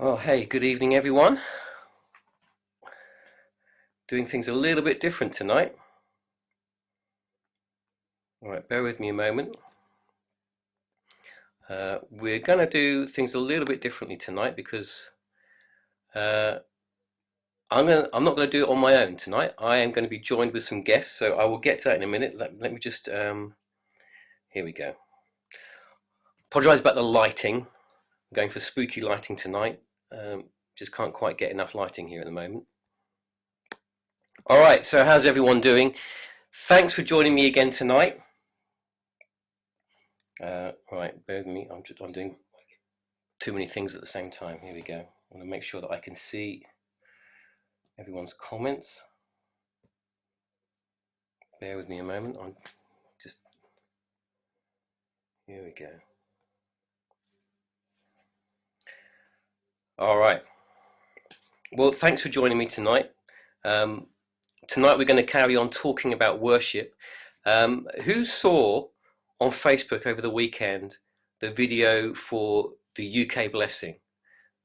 Oh, hey, good evening, everyone. Doing things a little bit different tonight. All right, bear with me a moment. We're going to do things a little bit differently tonight because uh, I'm not going to do it on my own tonight. I am going to be joined with some guests, so I will get to that in a minute. Let me just here we go. Apologise about the lighting. I'm going for spooky lighting tonight. Just can't quite get enough lighting here at the moment. All right, so how's everyone doing? Thanks for joining me again tonight. Right, bear with me. I'm doing too many things at the same time. Here we go. I want to make sure that I can see everyone's comments. Bear with me a moment. I'm just here we go. All right. Well, thanks for joining me tonight. Tonight we're going to carry on talking about worship. Who saw on Facebook over the weekend the video for the UK blessing?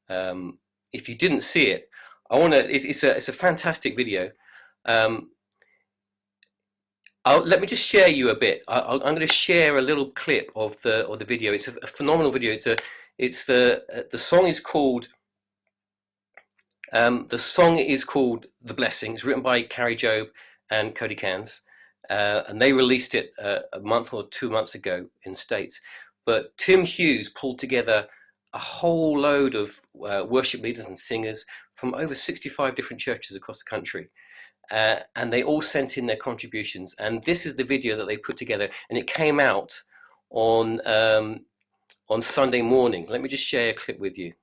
If you didn't see it, I want to. It's a fantastic video. Let me just share you a bit. I'm going to share a little clip of the video. It's a phenomenal video. The song is called The Blessing. It's written by Carrie Job and Cody Cans, and they released it a month or 2 months ago in the States. But Tim Hughes pulled together a whole load of worship leaders and singers from over 65 different churches across the country. And they all sent in their contributions, and this is the video that they put together, and it came out on Sunday morning. Let me just share a clip with you.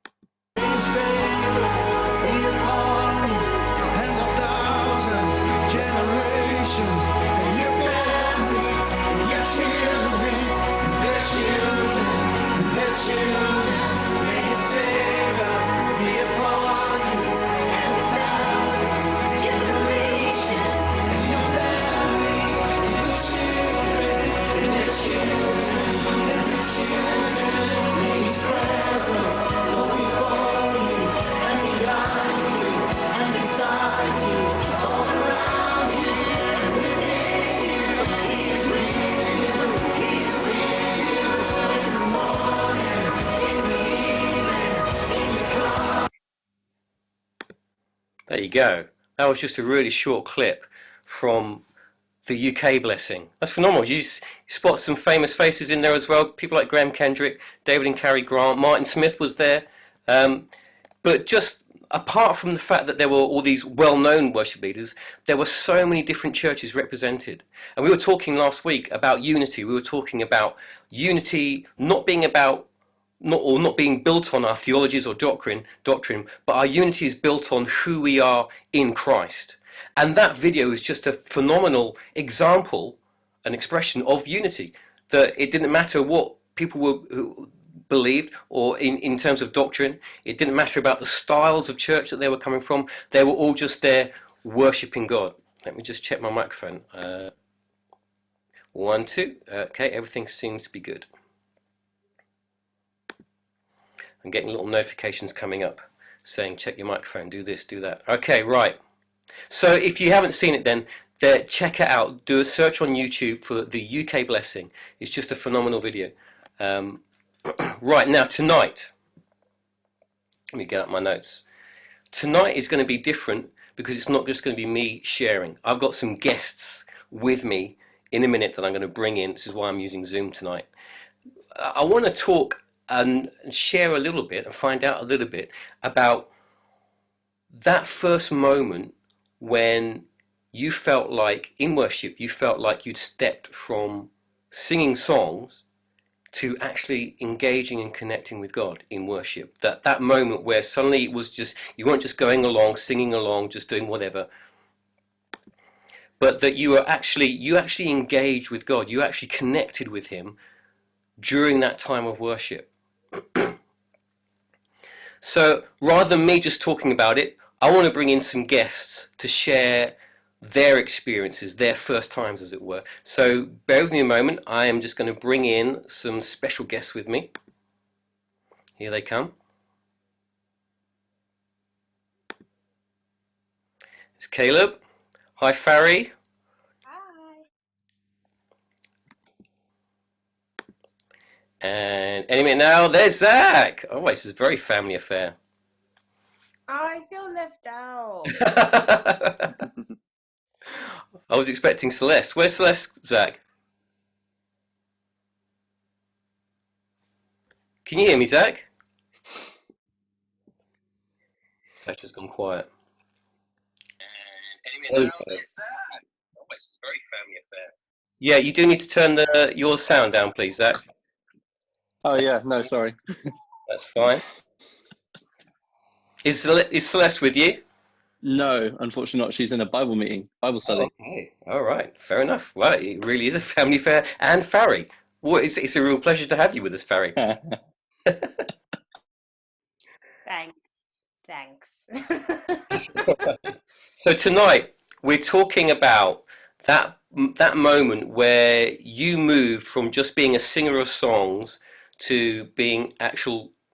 There you go. That was just a really short clip from the UK blessing. That's phenomenal. You spot some famous faces in there as well. People like Graham Kendrick, David and Carrie Grant, Martin Smith was there. But just apart from the fact that there were all these well-known worship leaders, there were so many different churches represented. And we were talking last week about unity. We were talking about unity not being about not being built on our theologies or doctrine, but our unity is built on who we are in Christ. And that video is just a phenomenal example, an expression of unity. That it didn't matter what people who believed or in terms of doctrine. It didn't matter about the styles of church that they were coming from. They were all just there worshipping God. Let me just check my microphone. 1, 2. Okay, everything seems to be good. I'm getting little notifications coming up saying check your microphone, do this, do that. Okay, right. So if you haven't seen it then check it out. Do a search on YouTube for the UK blessing. It's just a phenomenal video. Right, now tonight, let me get up my notes. Tonight is going to be different because it's not just going to be me sharing. I've got some guests with me in a minute that I'm going to bring in. This is why I'm using Zoom tonight. I want to talk and share a little bit and find out a little bit about that first moment when you felt like in worship you felt like you'd stepped from singing songs to actually engaging and connecting with God in worship. That moment where suddenly it was just, you weren't just going along, singing along, just doing whatever, but that you actually engaged with God, you actually connected with Him during that time of worship. So rather than me just talking about it, I want to bring in some guests to share their experiences, their first times as it were. So bear with me a moment. I am just going to bring in some special guests with me. Here they come. It's Caleb. Hi, Farry. Hi. And any minute now, there's Zach. Oh, this is a very family affair. I feel left out. I was expecting Celeste. Where's Celeste, Zach? Can you hear me, Zach? Zach has gone quiet. And any minute now, Okay. there's Zach. Oh, this is a very family affair. Yeah, you do need to turn your sound down, please, Zach. Oh yeah, no, sorry. That's fine. Is Celeste with you? No, unfortunately not. She's in a Bible meeting, Bible study. Okay, all right, fair enough. Well, it really is a family affair. And Farry, it's a real pleasure to have you with us, Farry. Thanks. Thanks. So tonight we're talking about that moment where you moved from just being a singer of songs to being an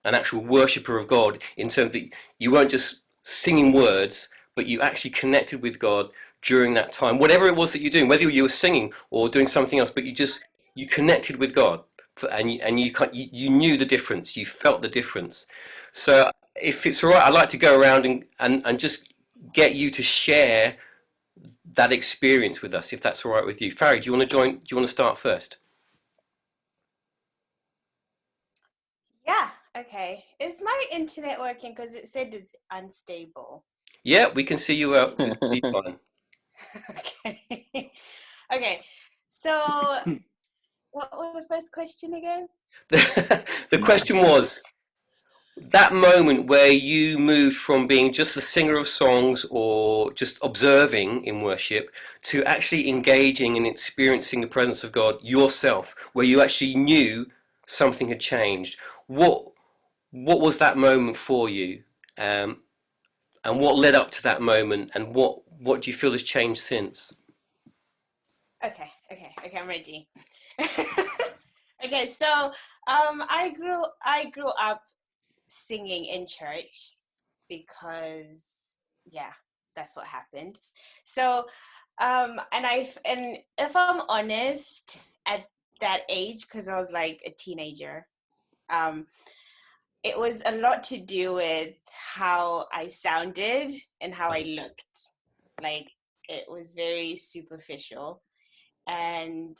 actual worshipper of God, in terms that you weren't just singing words, but you actually connected with God during that time, whatever it was that you're doing, whether you were singing or doing something else, but you connected with God, and you knew the difference, you felt the difference. So if it's all right, I'd like to go around and just get you to share that experience with us, if that's all right with you. Farry, do you want to join? Do you want to start first? Yeah, okay. Is my internet working? Because it said it's unstable. Yeah, we can see you out. We can see you fine. Okay. Okay. So, what was the first question again? The question was that moment where you moved from being just a singer of songs or just observing in worship to actually engaging and experiencing the presence of God yourself, where you actually knew something had changed. What was that moment for you, and what led up to that moment, and what do you feel has changed since? Okay, I'm ready. Okay, so I grew up singing in church because yeah, that's what happened. So and if I'm honest, at that age, because I was like a teenager, um, it was a lot to do with how I sounded and how I looked. Like it was very superficial, and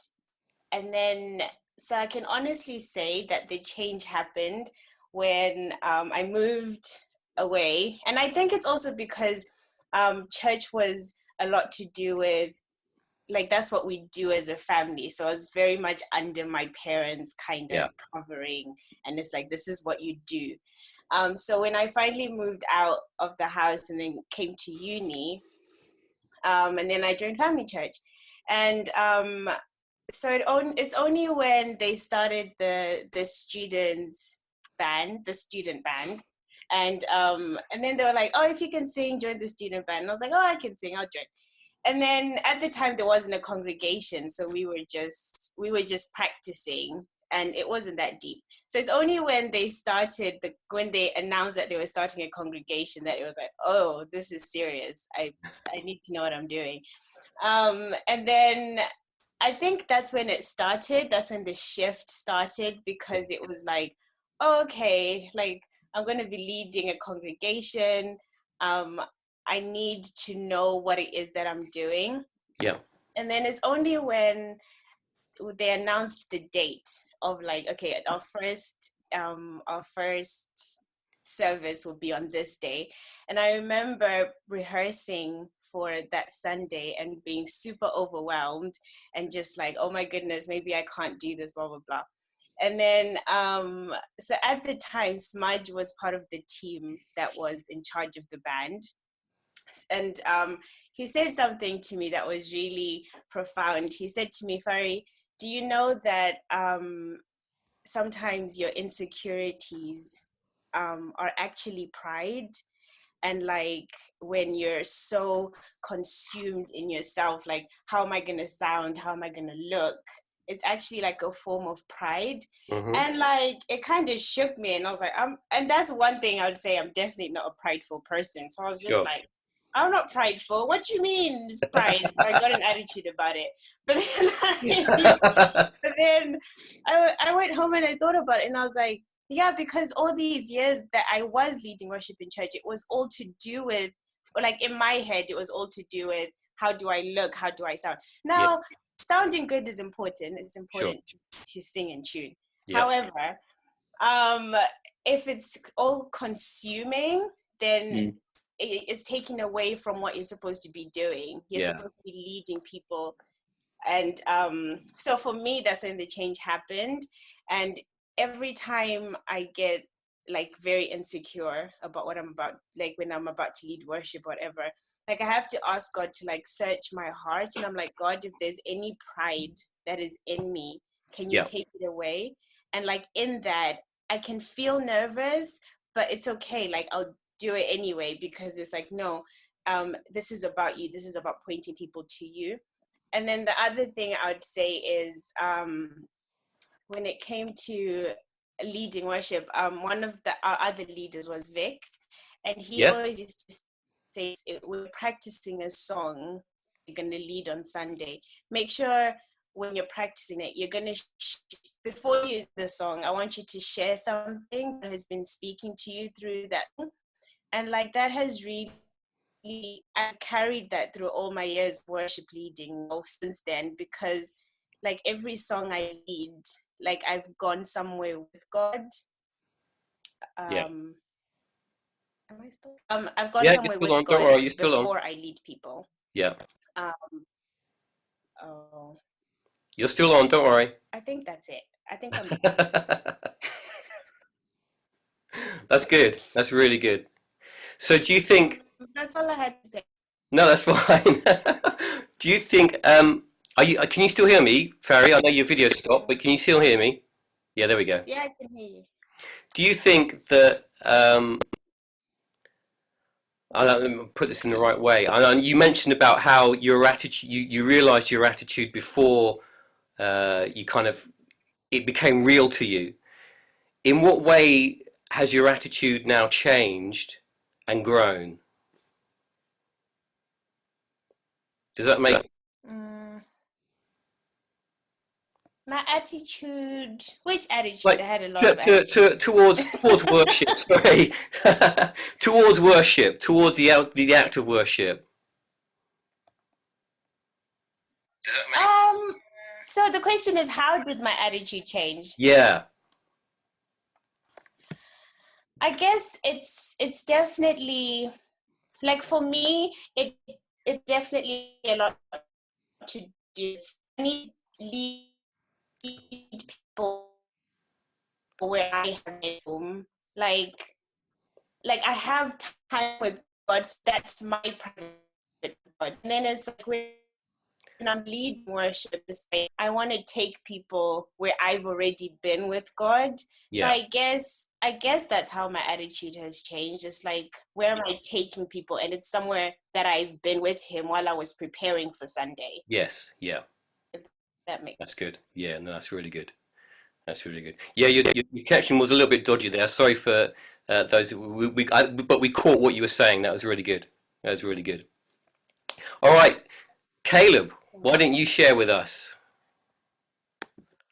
then so I can honestly say that the change happened when I moved away, and I think it's also because church was a lot to do with, like, that's what we do as a family. So I was very much under my parents' kind of Yeah. covering, and it's like, this is what you do. So when I finally moved out of the house and then came to uni, and then I joined family church, and so it's only when they started the student band, and then they were like, oh, if you can sing, join the student band. And I was like, oh, I can sing, I'll join. And then at the time there wasn't a congregation, so we were just practicing, and it wasn't that deep. So it's only when when they announced that they were starting a congregation that it was like, oh, this is serious. I need to know what I'm doing. And then I think that's when it started. That's when the shift started, because it was like, oh, okay, like I'm going to be leading a congregation. Um, I need to know what it is that I'm doing. Yeah. And then it's only when they announced the date of, like, okay, our first service will be on this day. And I remember rehearsing for that Sunday and being super overwhelmed and just like, oh my goodness, maybe I can't do this, blah blah blah. And then so at the time, Smudge was part of the team that was in charge of the band. And he said something to me that was really profound. He said to me, Fari, do you know that sometimes your insecurities are actually pride? And like when you're so consumed in yourself, like, how am I going to sound? How am I going to look? It's actually like a form of pride. Mm-hmm. And like it kind of shook me, and I was like, and that's one thing I would say, I'm definitely not a prideful person. So I was just Sure. like, I'm not prideful. What do you mean it's pride? So I got an attitude about it. But then, but then I went home and I thought about it and I was like, yeah, because all these years that I was leading worship in church, it was all to do with, like in my head, it was all to do with how do I look, how do I sound. Yeah, Now, sounding good is important. It's sure. important to sing and tune. Yeah, However, um, if it's all consuming, then Mm. it's taking away from what you're supposed to be doing. You're yeah, supposed to be leading people. And so for me, that's when the change happened. And every time I get like very insecure about what I'm about, like when I'm about to lead worship, whatever, like I have to ask God to like search my heart. And I'm like, God, if there's any pride that is in me, can you yeah, take it away? And like in that, I can feel nervous, but it's okay. Like I'll do it anyway because it's like, no, this is about you. This is about pointing people to you. And then the other thing I would say is when it came to leading worship, one of our other leaders was Vic, and he yeah, always used to say, we're practicing a song you're going to lead on Sunday. Make sure when you're practicing it, you're going to, before you the song, I want you to share something that has been speaking to you through that. And like that has really, I've carried that through all my years of worship leading since then, because like every song I lead, like I've gone somewhere with God. yeah. Am I still? I've gone Yeah, you're somewhere still on. with Don't God worry, you're still on. before I lead people. Yeah, Um, oh, you're still on. Don't worry. I think that's it. I think I'm. That's good. That's really good. So do you think? That's all I had to say. No, that's fine. Do you think? Are you? Can you still hear me, Farry? I know your video stopped, but can you still hear me? Yeah, there we go. Yeah, I can hear you. Do you think that? Let me put this in the right way. You mentioned about how your attitude. You realised your attitude before you kind of it became real to you. In what way has your attitude now changed and grown? Does that make Mm, my attitude. Which attitude? like I had a lot of attitudes. towards worship? Sorry, towards worship, towards the act of worship. Does that make So the question is, how did my attitude change? Yeah, I guess it's definitely like for me, it definitely a lot to do. I need lead people where I have it from. Like I have time with God. So that's my private God. And then it's like when I'm leading worship, it's like I want to take people where I've already been with God. So yeah, I guess that's how my attitude has changed. It's like where am I taking people, and it's somewhere that I've been with Him while I was preparing for Sunday. yes, yeah. If that makes That's good. sense. Yeah, no, that's really good. That's really good. Yeah, your connection was a little bit dodgy there. Sorry for those. But we caught what you were saying. That was really good. That was really good. All right, Caleb, why don't you share with us?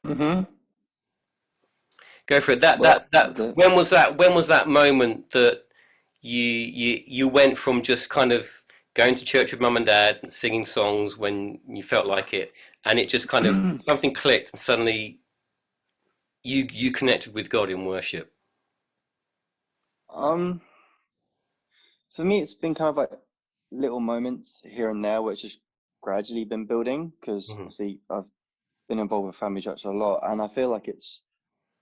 Hmm. Go for it. That Well, that that. When was that moment that you went from just kind of going to church with mum and dad, and singing songs when you felt like it, and it just kind of something clicked, and suddenly you connected with God in worship. um, for me, it's been kind of like little moments here and there, which has gradually been building. Because Hmm. obviously, I've been involved with family church a lot, and I feel like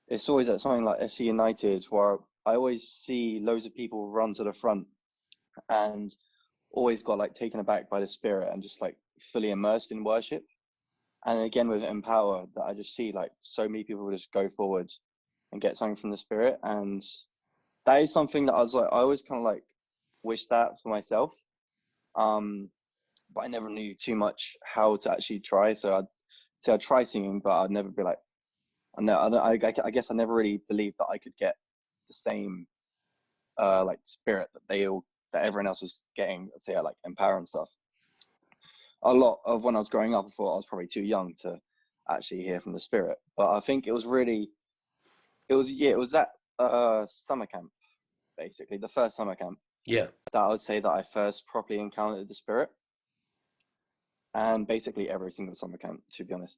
it's always at something like FC United where I always see loads of people run to the front and always got like taken aback by the spirit and just like fully immersed in worship. And again with Empower, that I just see like so many people just go forward and get something from the spirit. And that is something that I was like, I always kind of like wish that for myself. Um, but I never knew too much how to actually try. So I'd say I'd try singing, but I'd never be like, I guess I never really believed that I could get the same like spirit that they all that everyone else was getting, let's say at like Empower and stuff. A lot of when I was growing up, I thought I was probably too young to actually hear from the Spirit. But I think it was that summer camp, basically the first summer camp, Yeah. that I would say that I first properly encountered the Spirit. And basically every single summer camp, to be honest,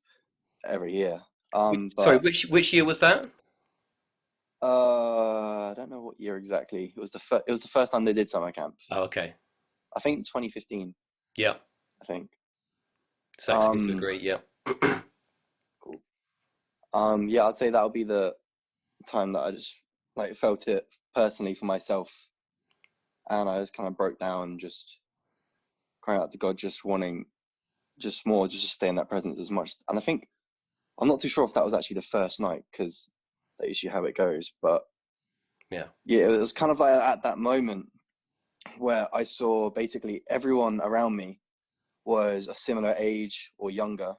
every year. Sorry, But which year was that? I don't know what year exactly. It was the first time they did summer camp. Oh, okay. I think 2015. Yeah. I think. Zach seems to agree. Yeah. Cool. Yeah, I'd say that would be the time that I just like felt it personally for myself, and I just kind of broke down, just crying out to God, just wanting just more, just to stay in that presence as much. And I think I'm not too sure if that was actually the first night, because that's usually how it goes. But Yeah. yeah, it was kind of like at that moment where I saw basically everyone around me was a similar age or younger,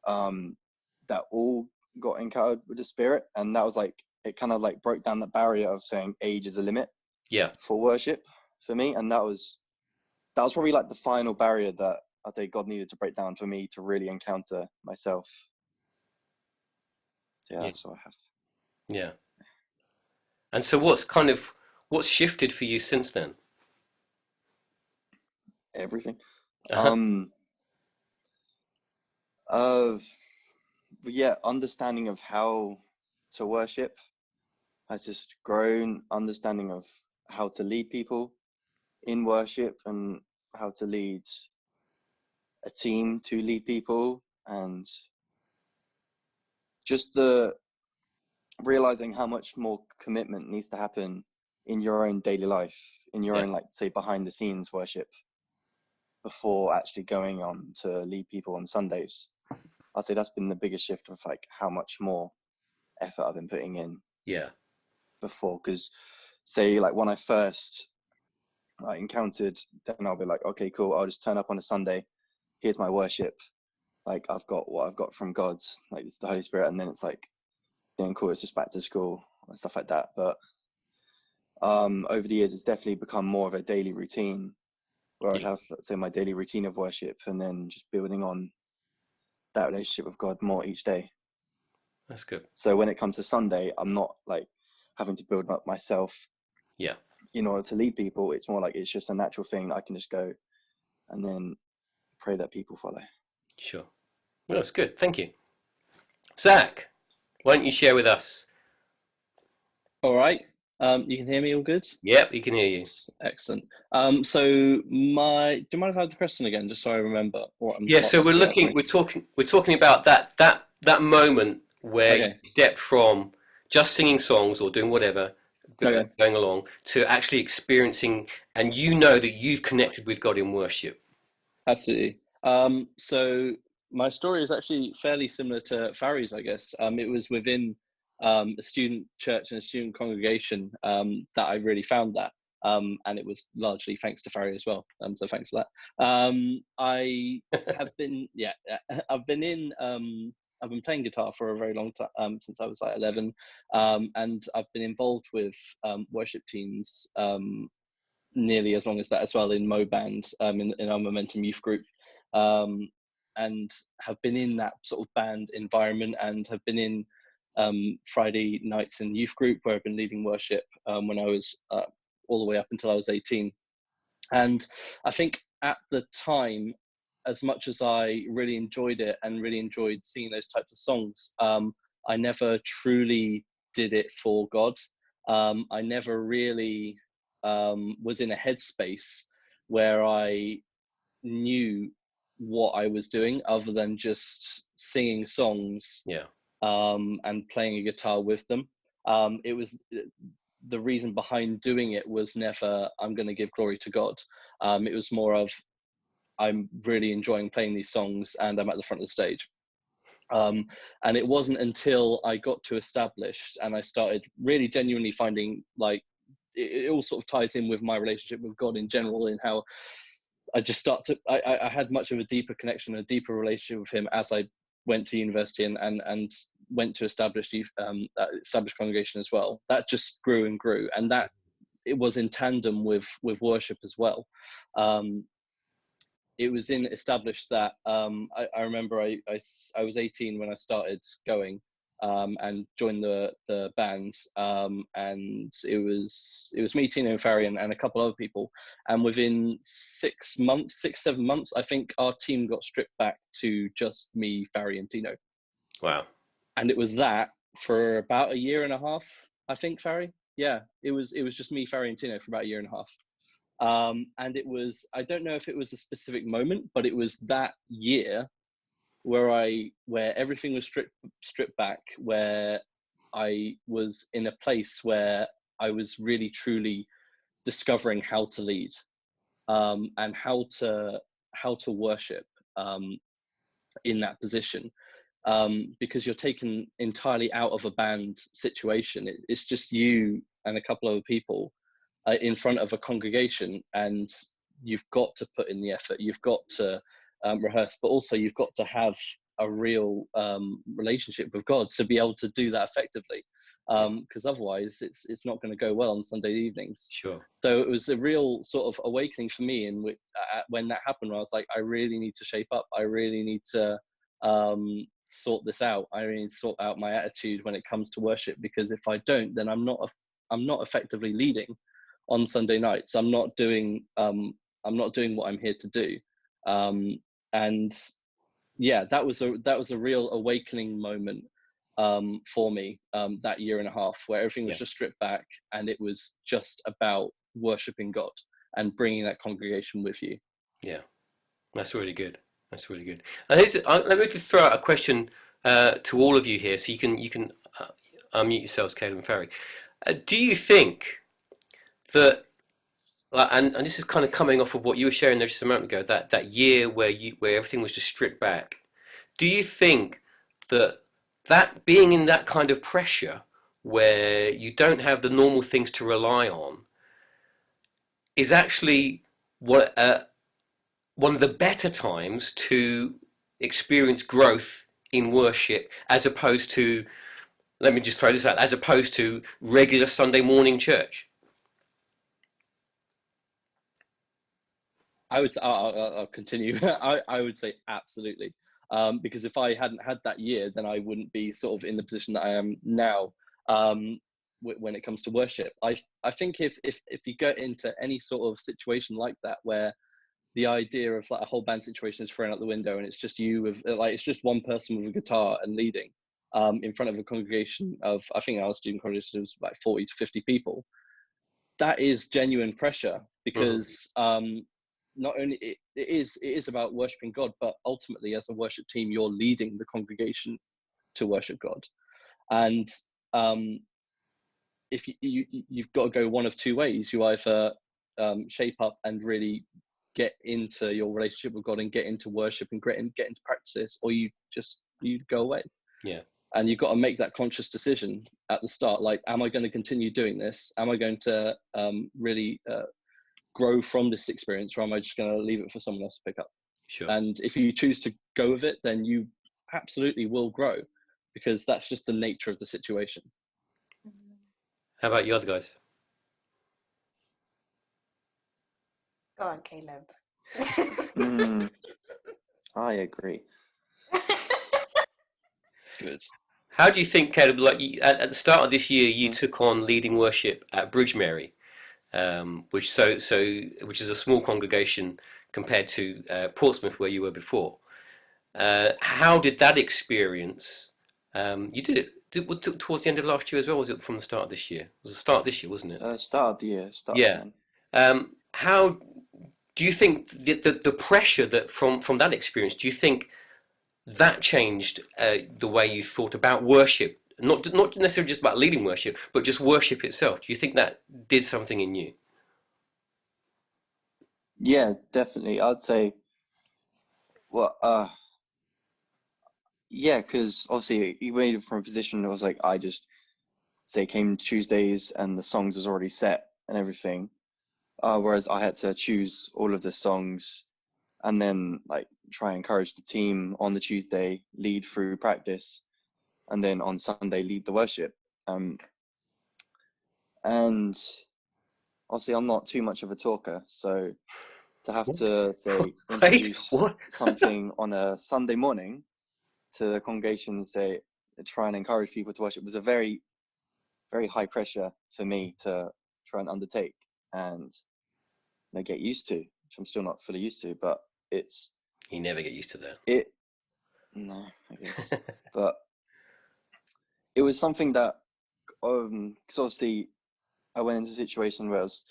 that all got encountered with the Spirit, and that was like, it kind of like broke down the barrier of saying age is a limit Yeah. for worship for me. And that was probably like the final barrier that I'd say God needed to break down for me to really encounter myself. Yeah, Yeah. that's what I have. Yeah. And so what's shifted for you since then? Everything. Uh-huh. Of yeah, understanding of how to worship has just grown. Understanding of how to lead people in worship, and how to lead a team to lead people, and just the realizing how much more commitment needs to happen in your own daily life, in your Yeah. own, like, say, behind the scenes worship, before actually going on to lead people on Sundays. I'd say that's been the biggest shift of like how much more effort I've been putting in Yeah. before. Because say like when I first encountered, then I'll be like, okay, cool, I'll just turn up on a Sunday, here's my worship, like I've got what I've got from God, like it's the Holy Spirit, and then it's like, then cool, it's just back to school and stuff like that. But over the years, it's definitely become more of a daily routine, where I'd Yeah. have, let's say, my daily routine of worship, and then just building on that relationship with God more each day. That's good. So when it comes to Sunday, I'm not like having to build up myself Yeah. in order to lead people. It's more like it's just a natural thing that I can just go and then pray that people follow. Sure. Well, that's good. Thank you. Zach, why don't you share with us? All right. You can hear me all good? Yep, you can hear you. Excellent. So do you mind if I have the question again, just so I remember what I'm Yeah, so what I'm answering? we're talking about that moment where you Okay. stepped from just singing songs or doing whatever, Okay. going along, to actually experiencing, and you know that you've connected with God in worship. Absolutely. So my story is actually fairly similar to Farry's, I guess. It was within a student church and a student congregation that I really found that. And it was largely thanks to Farry as well. So thanks for that. I have been, yeah, I've been playing guitar for a very long time, since I was like 11. And I've been involved with worship teams nearly as long as that as well, in Mo Band, in our Momentum Youth group, and have been in that sort of band environment, and have been in Friday nights in youth group, where I've been leading worship when I was all the way up until I was 18. And I think at the time, as much as I really enjoyed it and really enjoyed singing those types of songs, I never truly did it for God. I never really was in a headspace where I knew what I was doing, other than just singing songs Yeah. and playing a guitar with them. It was the reason behind doing it was never, I'm going to give glory to God. It was more of, I'm really enjoying playing these songs and I'm at the front of the stage. And it wasn't until I got to established and I started really genuinely finding, like, it all sort of ties in with my relationship with God in general, in how I just I had much of a deeper connection, a deeper relationship with him as I went to university and went to established congregation as well. That just grew and grew, and that it was in tandem with worship as well. It was established that I remember I was 18 when I started going and joined the band, and it was me, Tino, and Farry, and a couple other people. And within 7 months, I think our team got stripped back to just me, Farry, and Tino. Wow. And it was that for about a year and a half, I think, Farry. Yeah, it was just me, Farry, and Tino for about a year and a half. And it was, I don't know if it was a specific moment, but it was that year where everything was stripped back, where I was in a place where I was really truly discovering how to lead, and how to worship in that position, because you're taken entirely out of a band situation. It's just you and a couple of other people in front of a congregation, and you've got to put in the effort, you've got to rehearse, but also you've got to have a real relationship with God to be able to do that effectively, because otherwise it's not going to go well on Sunday evenings. Sure. So it was a real sort of awakening for me, and when that happened, I was like, I really need to shape up, I really need to sort this out, I really need to sort out my attitude when it comes to worship, because if I don't, then I'm not effectively leading on Sunday nights. I'm not doing what I'm here to do. And yeah, that was a real awakening moment for me, that year and a half, where everything was just stripped back, and it was just about worshiping God and bringing that congregation with you. Yeah, that's really good. That's really good. And let me throw out a question to all of you here, so you can unmute yourselves, Caleb and Farry. Do you think that, and this is kind of coming off of what you were sharing there just a moment ago, that year where everything was just stripped back, do you think that being in that kind of pressure where you don't have the normal things to rely on is actually one of the better times to experience growth in worship, as opposed to, let me just throw this out, as opposed to regular Sunday morning church? I'll continue. I would say absolutely, because if I hadn't had that year, then I wouldn't be sort of in the position that I am now, when it comes to worship. I think if you go into any sort of situation like that, where the idea of like a whole band situation is thrown out the window, and it's just you with, like, it's just one person with a guitar and leading in front of a congregation of, I think our student congregation was like 40 to 50 people, that is genuine pressure, because not only it is about worshiping God, but ultimately as a worship team, you're leading the congregation to worship God. And if you've got to go one of two ways. You either shape up and really get into your relationship with God and get into worship and get into practices, or you go away. Yeah. And you've got to make that conscious decision at the start. Like, am I going to continue doing this? Am I going to really grow from this experience, or am I just going to leave it for someone else to pick up? Sure. And if you choose to go with it, then you absolutely will grow, because that's just the nature of the situation. How about you other guys? Go on, Caleb. I agree. Good. How do you think, Caleb, like at the start of this year, you took on leading worship at Bridge Mary, which is a small congregation compared to Portsmouth, where you were before. How did that experience? You did it towards the end of last year as well. Was it from the start of this year? It was the start of this year, wasn't it? Start of the year. Yeah. How do you think the pressure that from that experience? Do you think that changed the way you thought about worship? Not necessarily just about leading worship, but just worship itself. Do you think that did something in you? Yeah, definitely. I'd say, well, yeah, because obviously you went from a position that was like, I just say came Tuesdays and the songs was already set and everything, whereas I had to choose all of the songs and then like try and encourage the team on the Tuesday, lead through practice, and then on Sunday lead the worship. And obviously I'm not too much of a talker, so to have to say Wait, introduce what? something on a Sunday morning to the congregation and say try and encourage people to worship was a very, very high pressure for me to try and undertake and get used to, which I'm still not fully used to, but it's You never get used to that. it no, I guess. But it was something that because obviously I went into a situation where it was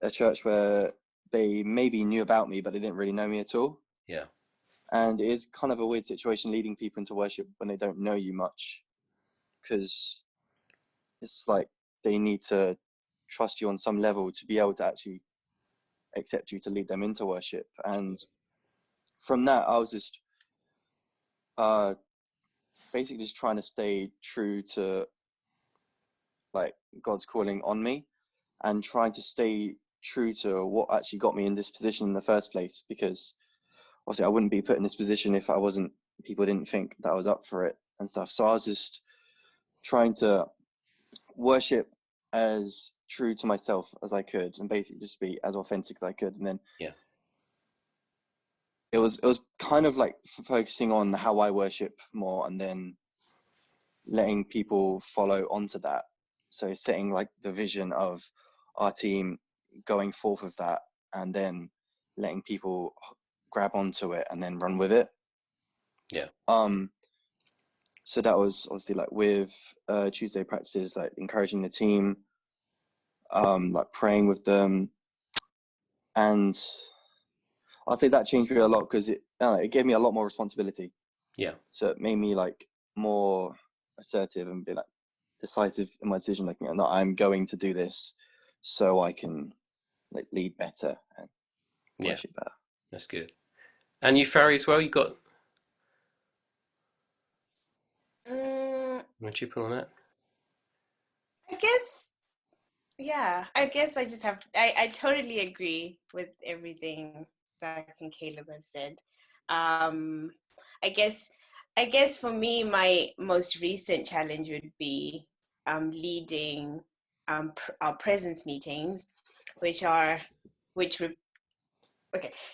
a church where they maybe knew about me, but they didn't really know me at all. Yeah. And it is kind of a weird situation leading people into worship when they don't know you much, because it's like they need to trust you on some level to be able to actually accept you to lead them into worship. And from that, I was just basically just trying to stay true to like God's calling on me and trying to stay true to what actually got me in this position in the first place, because obviously I wouldn't be put in this position if people didn't think that I was up for it and stuff. So I was just trying to worship as true to myself as I could and basically just be as authentic as I could. And then it was kind of like focusing on how I worship more and then letting people follow onto that. So setting like the vision of our team, going forth with that, and then letting people grab onto it and then run with it. Yeah. So that was obviously like with Tuesday practices, like encouraging the team, like praying with them, and I'd say that changed me a lot because it gave me a lot more responsibility. Yeah. So it made me like more assertive and be like decisive in my decision making. And I'm going to do this so I can like lead better and worship better. That's good. And you, Farry, as well. You got. What you put on that? I guess, yeah. I guess I just have. I totally agree with everything Zach and Caleb have said. I guess for me, my most recent challenge would be leading our presence meetings, which okay,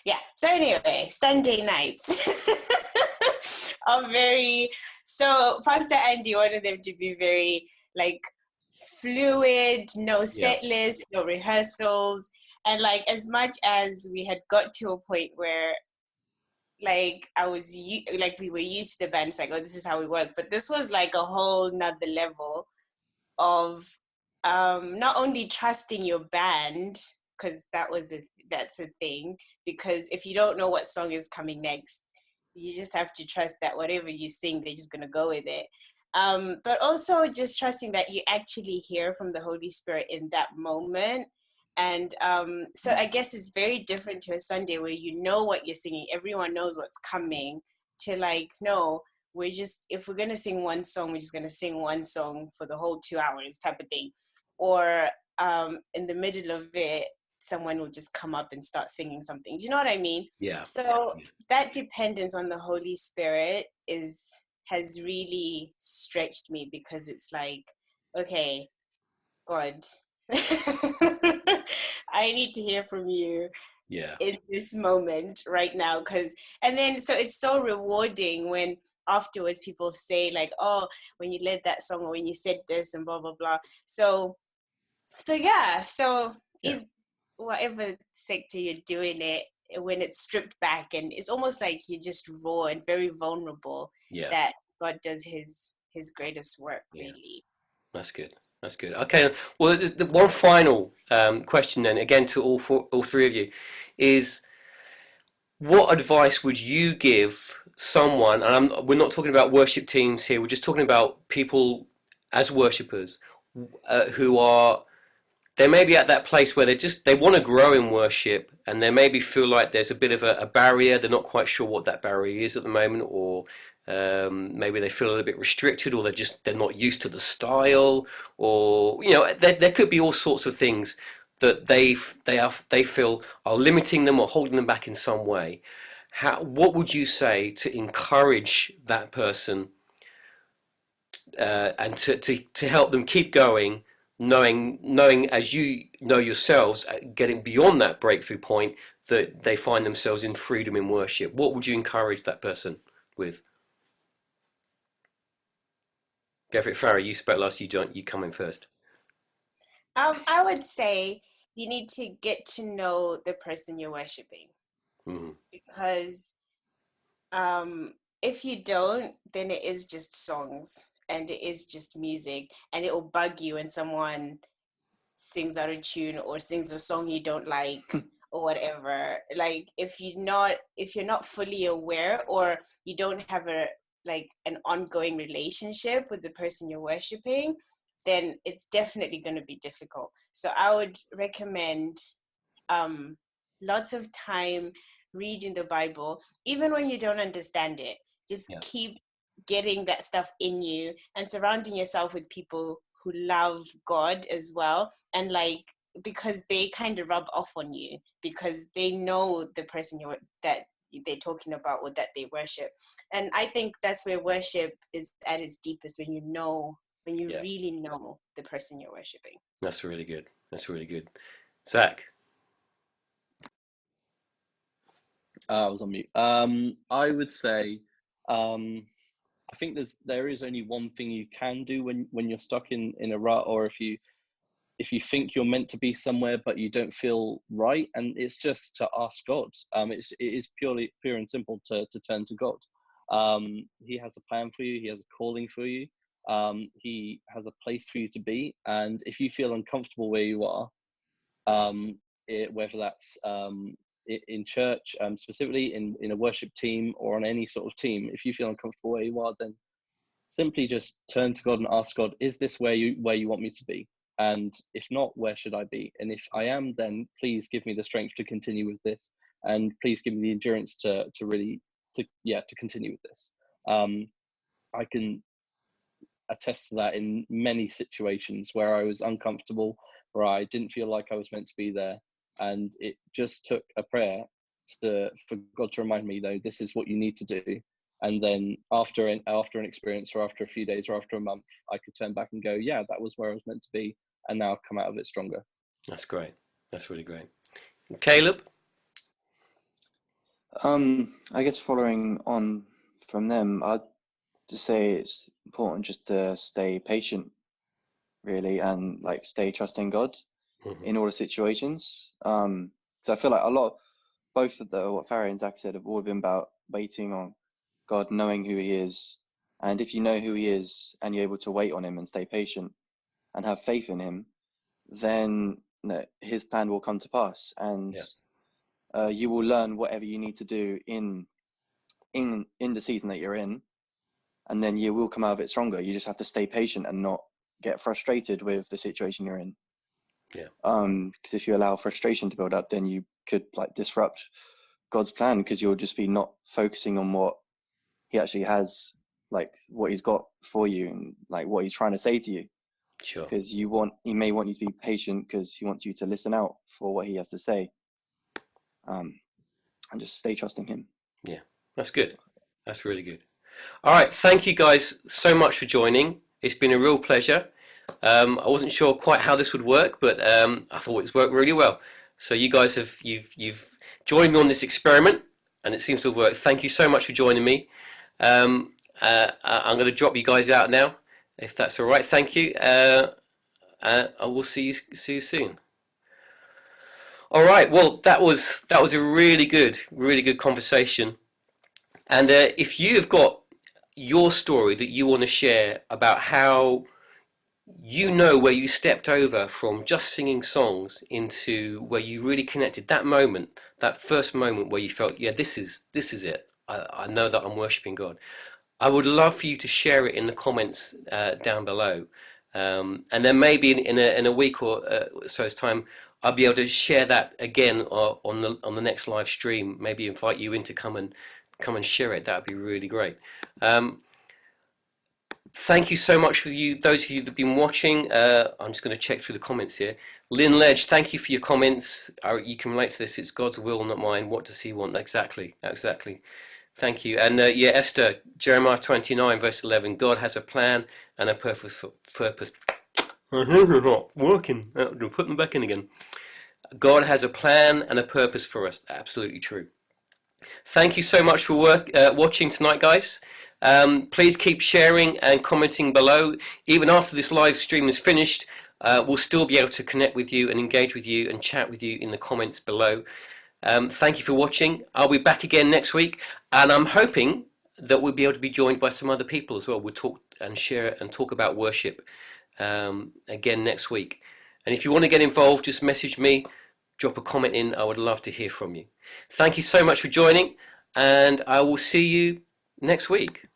yeah. So anyway, Sunday nights are very. So Pastor Andy wanted them to be very like fluid, no set list, no rehearsals, and like as much as we had got to a point where like we were used to the band, it's like, oh, this is how we work, but this was like a whole nother level of not only trusting your band, because that's a thing, because if you don't know what song is coming next, you just have to trust that whatever you sing, they're just going to go with it. But also just trusting that you actually hear from the Holy Spirit in that moment. And so I guess it's very different to a Sunday where you know what you're singing, everyone knows what's coming, to like, no, if we're going to sing one song, we're just going to sing one song for the whole 2 hours type of thing. Or in the middle of it, someone will just come up and start singing something. Do you know what I mean? Yeah. So that dependence on the Holy Spirit has really stretched me, because it's like, okay, God, I need to hear from you in this moment right now. And then so it's so rewarding when afterwards people say like, oh, when you led that song, or when you said this and blah blah blah. So in whatever sector you're doing it, when it's stripped back and it's almost like you're just raw and very vulnerable, that God does his greatest work, really. That's good. That's good. Okay. Well, the one final question then, again to all three of you, is what advice would you give someone? And we're not talking about worship teams here. We're just talking about people as worshippers who are. They may be at that place where they want to grow in worship, and they maybe feel like there's a bit of a barrier. They're not quite sure what that barrier is at the moment, or maybe they feel a little bit restricted, or they're not used to the style, or there could be all sorts of things that they feel are limiting them or holding them back in some way. What would you say to encourage that person and to help them keep going knowing as you know yourselves, getting beyond that breakthrough point, that they find themselves in freedom in worship. What would you encourage that person with? Go for it, Farah. You spoke last. You come in first. I would say you need to get to know the person you're worshiping, because if you don't, then it is just songs and it is just music, and it will bug you when someone sings out of tune or sings a song you don't like or whatever. Like if you're not fully aware, or you don't have an ongoing relationship with the person you're worshiping, then it's definitely going to be difficult. So I would recommend lots of time reading the Bible, even when you don't understand it. Just keep getting that stuff in you, and surrounding yourself with people who love God as well, and because they kind of rub off on you, because they know the person that they're talking about or that they worship. And I think that's where worship is at its deepest, when you really know the person you're worshiping. That's really good. That's really good. Zach? I was on mute. I would say, I think there is only one thing you can do when you're stuck in a rut, or if you think you're meant to be somewhere but you don't feel right, and it's just to ask God. It is pure and simple to turn to God. He has a plan for you. He has a calling for you. He has a place for you to be, and if you feel uncomfortable where you are, whether that's in church, specifically in a worship team or on any sort of team, if you feel uncomfortable where you are, then simply just turn to God and ask God, is this where you want me to be? And if not, where should I be? And if I am, then please give me the strength to continue with this, and please give me the endurance to continue with this. I can attest to that in many situations where I was uncomfortable, where I didn't feel like I was meant to be there, and it just took a prayer for God to remind me, though, this is what you need to do. And then after an experience, or after a few days, or after a month, I could turn back and go, yeah, that was where I was meant to be, and now I've come out of it stronger. That's great. That's really great. Caleb? I guess following on from them, I'd just say it's important just to stay patient, really, and stay trusting God in all the situations. So I feel like both of what Farah and Zach said have all been about waiting on God, knowing who He is. And if you know who He is and you're able to wait on Him and stay patient and have faith in Him, then His plan will come to pass, and you will learn whatever you need to do in the season that you're in, and then you will come out of it stronger. You just have to stay patient and not get frustrated with the situation you're in. Because if you allow frustration to build up, then you could disrupt God's plan, because you'll just be not focusing on what He actually has, what He's got for you, and what He's trying to say to you. Sure. Because He may want you to be patient, because He wants you to listen out for what He has to say, and just stay trusting Him. Yeah, that's good. That's really good. All right, thank you guys so much for joining. It's been a real pleasure. I wasn't sure quite how this would work, but I thought it's worked really well. So you guys you've joined me on this experiment, and it seems to have worked. Thank you so much for joining me. I'm going to drop you guys out now, if that's all right. Thank you. I will see you soon. All right. Well, that was a really good conversation. And if you've got your story that you want to share about how where you stepped over from just singing songs into where you really connected, that first moment where you felt, yeah, this is it. I know that I'm worshiping God. I would love for you to share it in the comments down below. And then maybe in a week or so's time, I'll be able to share that again on the next live stream. Maybe invite you in to come and share it. That would be really great. Thank you so much for those of you that have been watching. I'm just going to check through the comments here. Lynn Ledge, thank you for your comments. You can relate to this. It's God's will, not mine. What does He want? Exactly. Thank you. And Esther, Jeremiah 29 verse 11. God has a plan and a purpose. My hands are not working. Put them back in again. God has a plan and a purpose for us. Absolutely true. Thank you so much for watching tonight, guys. Please keep sharing and commenting below. Even after this live stream is finished, we'll still be able to connect with you and engage with you and chat with you in the comments below. Thank you for watching. I'll be back again next week, and I'm hoping that we'll be able to be joined by some other people as well. We'll talk and share and talk about worship again next week. And if you want to get involved, just message me, drop a comment in. I would love to hear from you. Thank you so much for joining, and I will see you next week.